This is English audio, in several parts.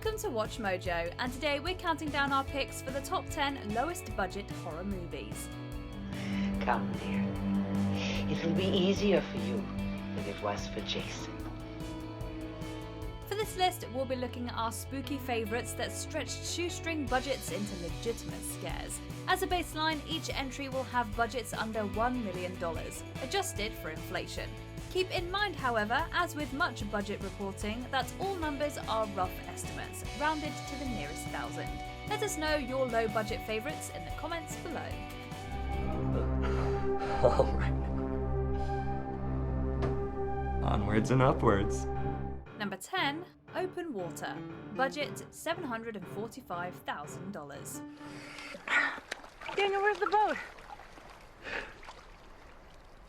Welcome to WatchMojo, and today we're counting down our picks for the top 10 lowest budget horror movies. Come, dear. It'll be easier for you than it was for Jason. For this list, we'll be looking at our spooky favourites that stretched shoestring budgets into legitimate scares. As a baseline, each entry will have budgets under $1 million, adjusted for inflation. Keep in mind, however, as with much budget reporting, that all numbers are rough estimates, rounded to the nearest thousand. Let us know your low budget favourites in the comments below. Alright. Onwards and upwards. Number 10, Open Water. Budget $745,000. Daniel, where's the boat?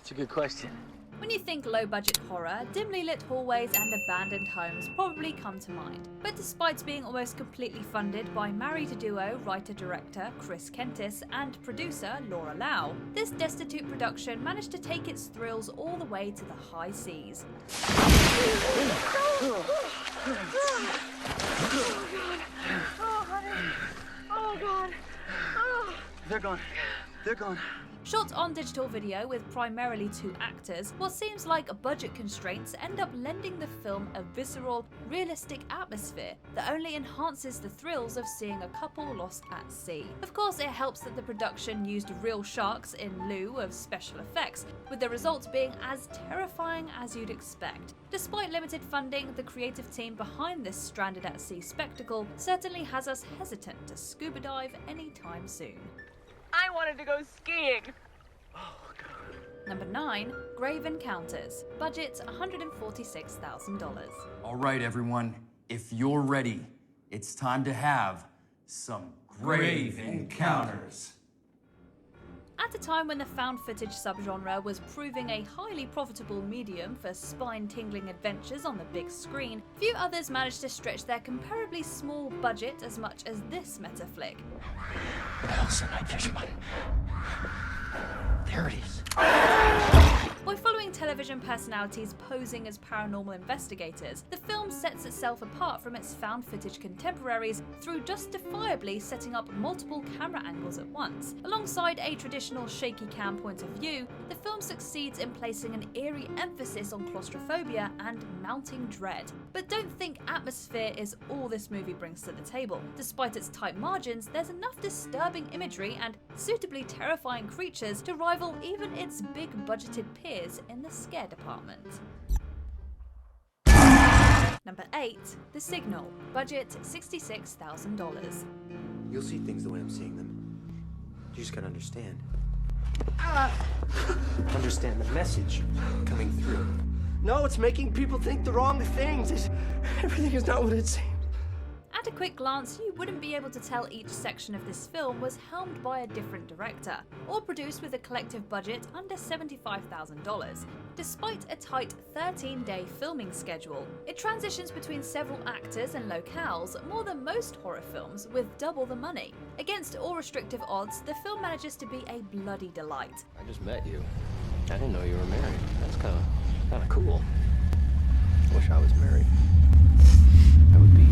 It's a good question. When you think low-budget horror, dimly lit hallways and abandoned homes probably come to mind. But despite being almost completely funded by married duo writer-director Chris Kentis and producer Laura Lau, this destitute production managed to take its thrills all the way to the high seas. Oh, God. They're gone. They're gone. Shot on digital video with primarily two actors, what seems like budget constraints end up lending the film a visceral, realistic atmosphere that only enhances the thrills of seeing a couple lost at sea. Of course, it helps that the production used real sharks in lieu of special effects, with the result being as terrifying as you'd expect. Despite limited funding, the creative team behind this stranded at sea spectacle certainly has us hesitant to scuba dive anytime soon. I wanted to go skiing. Number 9, Grave Encounters. Budget $146,000. All right, everyone, if you're ready, it's time to have some grave encounters. At a time when the found footage subgenre was proving a highly profitable medium for spine-tingling adventures on the big screen, few others managed to stretch their comparably small budget as much as this meta flick. What else? A night vision button. There it is. By following television personalities posing as paranormal investigators, the film sets itself apart from its found footage contemporaries through justifiably setting up multiple camera angles at once. Alongside a traditional shaky cam point of view, the film succeeds in placing an eerie emphasis on claustrophobia and mounting dread. But don't think atmosphere is all this movie brings to the table. Despite its tight margins, there's enough disturbing imagery and suitably terrifying creatures to rival even its big budgeted peers in the scare department. Number 8, The Signal. Budget $66,000. You'll see things the way I'm seeing them. You just gotta understand. Understand the message coming through. No, it's making people think the wrong things. Everything is not what it seems. At a quick glance, you wouldn't be able to tell each section of this film was helmed by a different director, or produced with a collective budget under $75,000. Despite a tight 13-day filming schedule, it transitions between several actors and locales more than most horror films, with double the money. Against all restrictive odds, the film manages to be a bloody delight. I just met you. I didn't know you were married. That's kind of cool. Wish I was married. That would be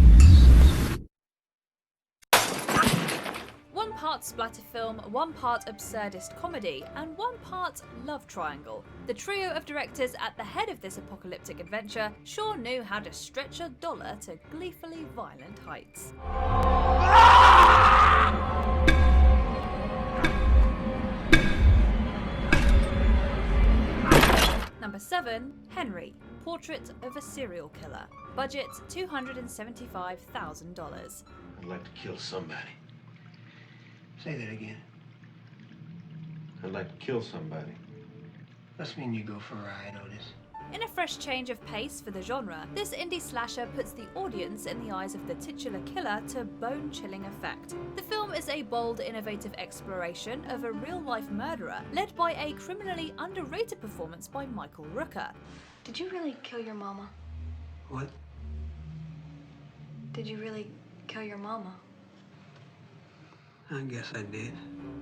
One part splatter film, one part absurdist comedy, and one part love triangle. The trio of directors at the head of this apocalyptic adventure sure knew how to stretch a dollar to gleefully violent heights. Number 7, Henry. Portrait of a Serial Killer. Budget $275,000. I'd like to kill somebody. Say that again. I'd like to kill somebody. Must mean you go for a ride, Otis. In a fresh change of pace for the genre, this indie slasher puts the audience in the eyes of the titular killer to bone-chilling effect. The film is a bold, innovative exploration of a real-life murderer, led by a criminally underrated performance by Michael Rooker. Did you really kill your mama? What? Did you really kill your mama? I guess I did.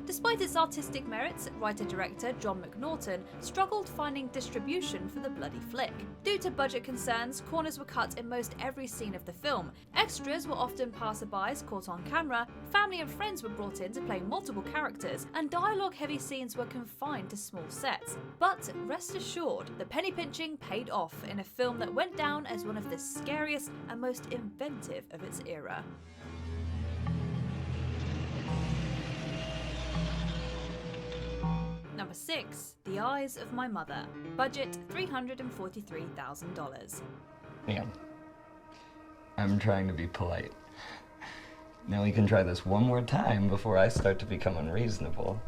Despite its artistic merits, writer-director John McNaughton struggled finding distribution for the bloody flick. Due to budget concerns, corners were cut in most every scene of the film. Extras were often passerbys caught on camera, family and friends were brought in to play multiple characters, and dialogue-heavy scenes were confined to small sets. But rest assured, the penny pinching paid off in a film that went down as one of the scariest and most inventive of its era. Number 6. The Eyes of My Mother. Budget $343,000. Ma'am, I'm trying to be polite. Now we can try this one more time before I start to become unreasonable.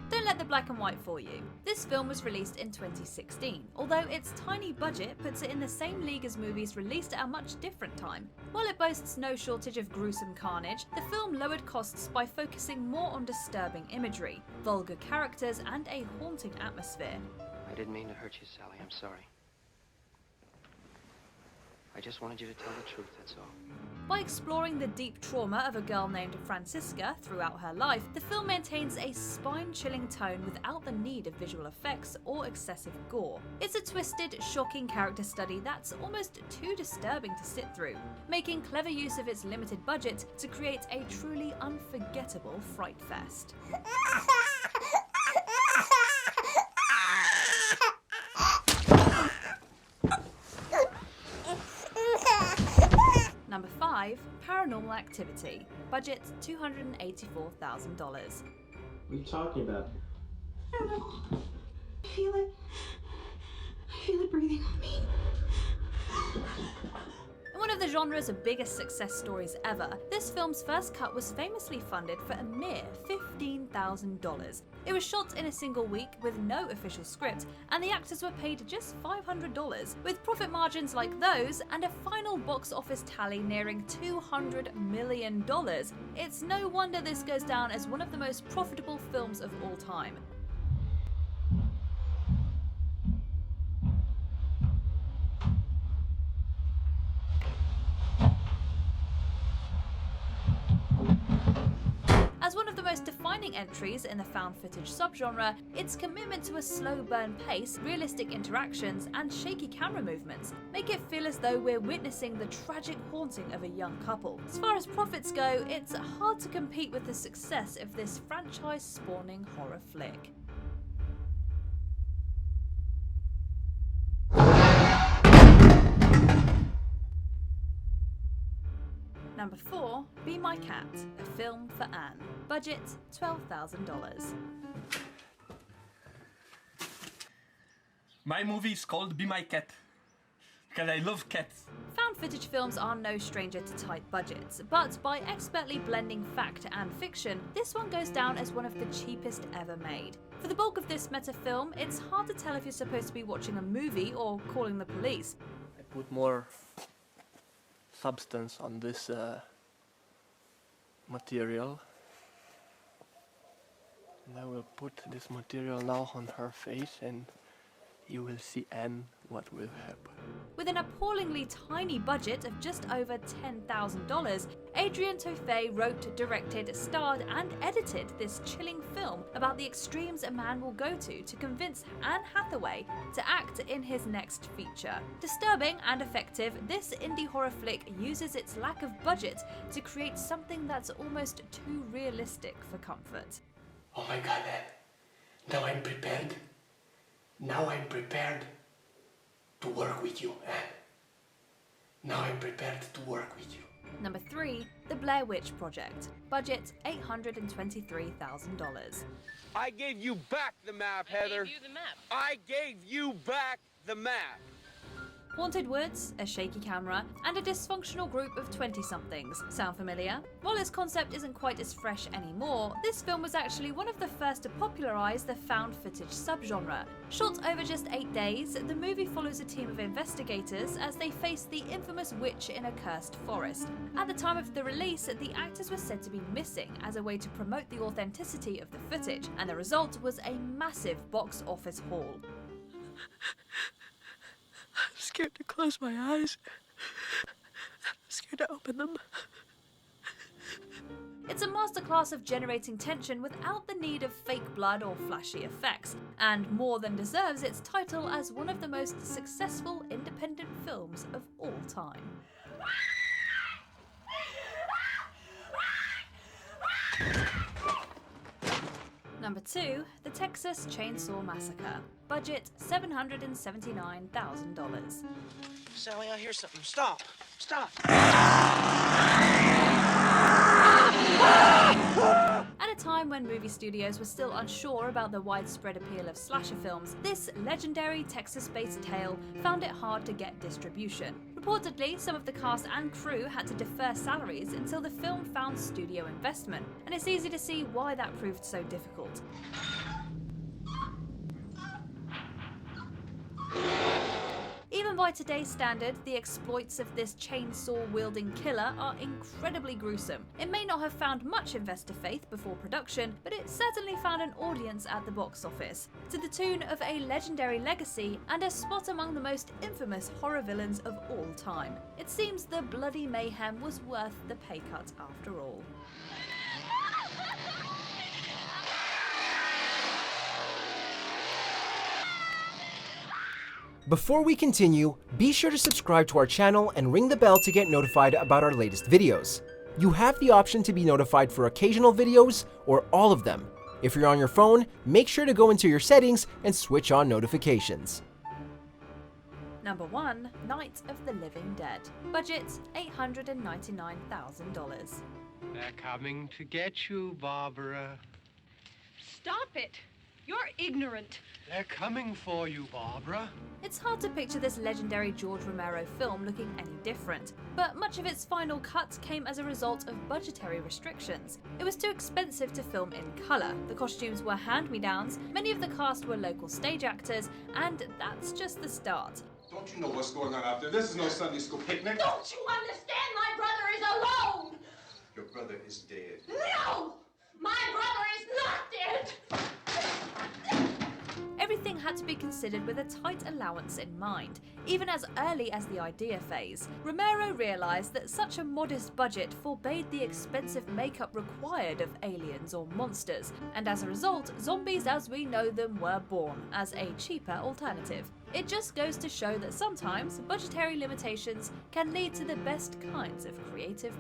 Don't let the black and white fool you. This film was released in 2016, although its tiny budget puts it in the same league as movies released at a much different time. While it boasts no shortage of gruesome carnage, the film lowered costs by focusing more on disturbing imagery, vulgar characters, and a haunting atmosphere. I didn't mean to hurt you, Sally. I'm sorry. I just wanted you to tell the truth, that's all. By exploring the deep trauma of a girl named Francisca throughout her life, the film maintains a spine-chilling tone without the need of visual effects or excessive gore. It's a twisted, shocking character study that's almost too disturbing to sit through, making clever use of its limited budget to create a truly unforgettable fright fest. Number 5. Paranormal Activity. Budget $284,000. What are you talking about? I don't know. I feel it. I feel it breathing on me. One of the genre's biggest success stories ever, this film's first cut was famously funded for a mere $15,000. It was shot in a single week with no official script, and the actors were paid just $500, with profit margins like those and a final box office tally nearing $200 million. It's no wonder this goes down as one of the most profitable films of all time. As one of the most defining entries in the found footage subgenre, its commitment to a slow burn pace, realistic interactions, and shaky camera movements make it feel as though we're witnessing the tragic haunting of a young couple. As far as profits go, it's hard to compete with the success of this franchise-spawning horror flick. Number 4, Be My Cat, a film for Anne. Budget $12,000. My movie is called Be My Cat, because I love cats. Found footage films are no stranger to tight budgets, but by expertly blending fact and fiction, this one goes down as one of the cheapest ever made. For the bulk of this meta film, it's hard to tell if you're supposed to be watching a movie or calling the police. I put more substance on this material, and I will put this material now on her face, and you will see Anne what will happen. With an appallingly tiny budget of just over $10,000, Adrian Tofay wrote, directed, starred, and edited this chilling film about the extremes a man will go to convince Anne Hathaway to act in his next feature. Disturbing and effective, this indie horror flick uses its lack of budget to create something that's almost too realistic for comfort. Oh my God, Anne. Now I'm prepared. Now I'm prepared to work with you, Anne. Now I'm prepared to work with you. Number 3, The Blair Witch Project. Budget $823,000. I gave you back the map, Heather. I gave you the map. I gave you back the map. Haunted woods, a shaky camera, and a dysfunctional group of 20-somethings. Sound familiar? While its concept isn't quite as fresh anymore, this film was actually one of the first to popularise the found footage subgenre. Shot over just 8 days, the movie follows a team of investigators as they face the infamous witch in a cursed forest. At the time of the release, the actors were said to be missing as a way to promote the authenticity of the footage, and the result was a massive box office haul. I'm scared to close my eyes. I'm scared to open them. It's a masterclass of generating tension without the need of fake blood or flashy effects, and more than deserves its title as one of the most successful independent films of all time. Number 2, The Texas Chainsaw Massacre. Budget $779,000. Sally, I hear something. Stop! Stop! At a time when movie studios were still unsure about the widespread appeal of slasher films, this legendary Texas-based tale found it hard to get distribution. Reportedly, some of the cast and crew had to defer salaries until the film found studio investment, and it's easy to see why that proved so difficult. Even by today's standard, the exploits of this chainsaw-wielding killer are incredibly gruesome. It may not have found much investor faith before production, but it certainly found an audience at the box office, to the tune of a legendary legacy and a spot among the most infamous horror villains of all time. It seems the bloody mayhem was worth the pay cut after all. Before we continue, be sure to subscribe to our channel and ring the bell to get notified about our latest videos. You have the option to be notified for occasional videos or all of them. If you're on your phone, make sure to go into your settings and switch on notifications. Number 1, Night of the Living Dead. Budget $899,000. They're coming to get you, Barbara. Stop it! You're ignorant. They're coming for you, Barbara. It's hard to picture this legendary George Romero film looking any different, but much of its final cut came as a result of budgetary restrictions. It was too expensive to film in colour, the costumes were hand-me-downs, many of the cast were local stage actors, and that's just the start. Don't you know what's going on out there? This is no Sunday school picnic. Don't you understand? My brother is alone! Your brother is dead. No! My brother is not dead! Everything had to be considered with a tight allowance in mind. Even as early as the idea phase, Romero realised that such a modest budget forbade the expensive makeup required of aliens or monsters, and as a result, zombies as we know them were born as a cheaper alternative. It just goes to show that sometimes budgetary limitations can lead to the best kinds of creative.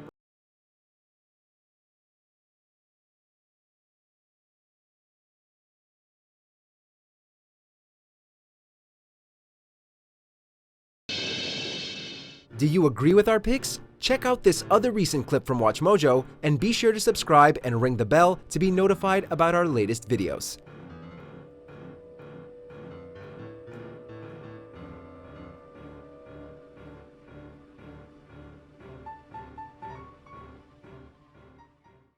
Do you agree with our picks? Check out this other recent clip from WatchMojo and be sure to subscribe and ring the bell to be notified about our latest videos.